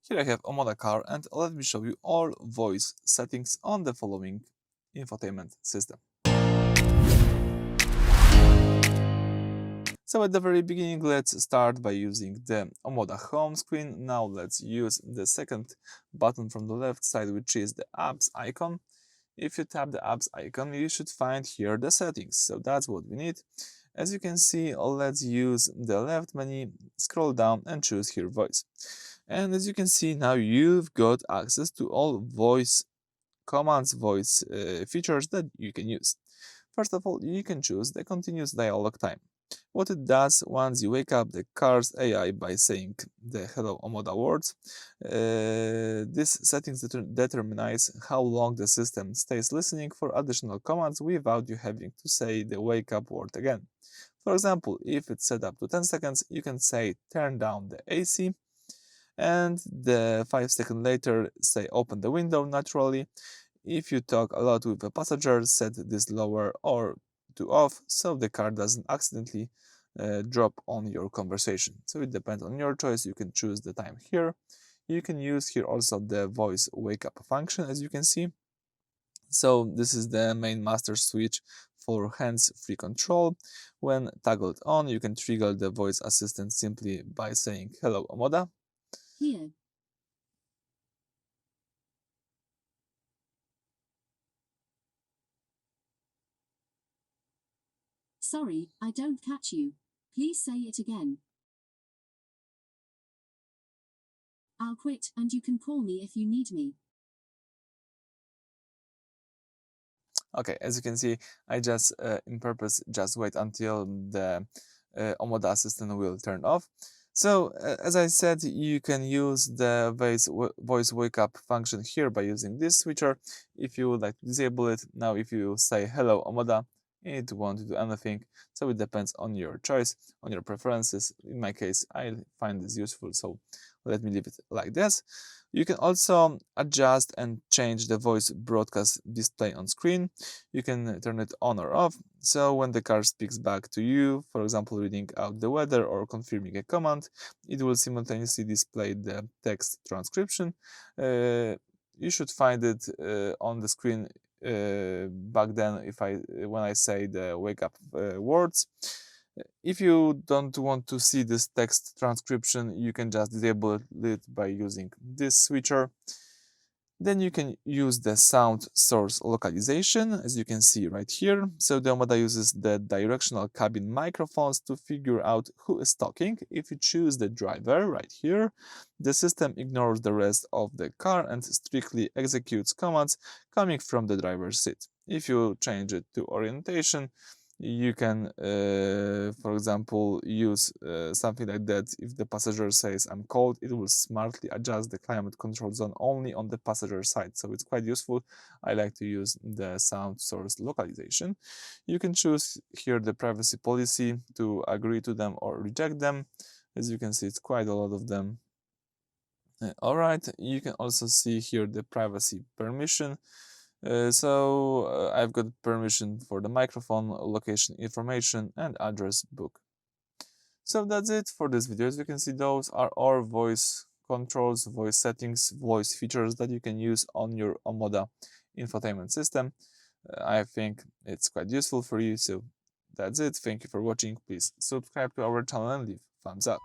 Here I have OMODA Car, and let me show you all voice settings on the following infotainment system. So at the very beginning, let's start by using the OMODA home screen. Now let's use the second button from the left side, which is the apps icon. If you tap the apps icon, you should find here the settings. So that's what we need. As you can see, let's use the left menu, scroll down and choose here voice. And as you can see, now you've got access to all voice commands, voice features that you can use. First of all, you can choose the continuous dialog time. What it does once you wake up the car's AI by saying the hello OMODA words. This settings determines how long the system stays listening for additional commands without you having to say the wake up word again. For example, if it's set up to 10 seconds, you can say turn down the AC, and the 5 seconds later say open the window naturally. If you talk a lot with a passenger, set this lower or to off so the car doesn't accidentally drop on your conversation. So it depends on your choice. You can choose the time here. You can use here also the voice wake up function, as you can see. So this is the main master switch for hands-free control. When toggled on, you can trigger the voice assistant simply by saying hello OMODA. Here. Sorry, I don't catch you. Please say it again. I'll quit and you can call me if you need me. Okay, as you can see, I just in purpose just wait until the OMODA assistant will turn off. So as I said, you can use the voice wake up function here by using this switcher. If you would like to disable it, now if you say hello OMODA, it won't do anything. So it depends on your choice, on your preferences. In my case, I find this useful, so let me leave it like this. You can also adjust and change the voice broadcast display on screen. You can turn it on or off. So when the car speaks back to you, for example, reading out the weather or confirming a command, it will simultaneously display the text transcription. You should find it on the screen back then when I say the wake up words. If you don't want to see this text transcription, you can just disable it by using this switcher. Then you can use the sound source localization, as you can see right here. So the OMODA uses the directional cabin microphones to figure out who is talking. If you choose the driver right here, the system ignores the rest of the car and strictly executes commands coming from the driver's seat. If you change it to orientation, you can, for example, use something like that. If the passenger says I'm cold, it will smartly adjust the climate control zone only on the passenger side. So it's quite useful. I like to use the sound source localization. You can choose here the privacy policy to agree to them or reject them. As you can see, it's quite a lot of them. All right, you can also see here the privacy permission. I've got permission for the microphone, location information, and address book. So that's it for this video. As you can see, those are all voice controls, voice settings, voice features that you can use on your OMODA infotainment system. I think it's quite useful for you. So that's it. Thank you for watching. Please subscribe to our channel and leave thumbs up.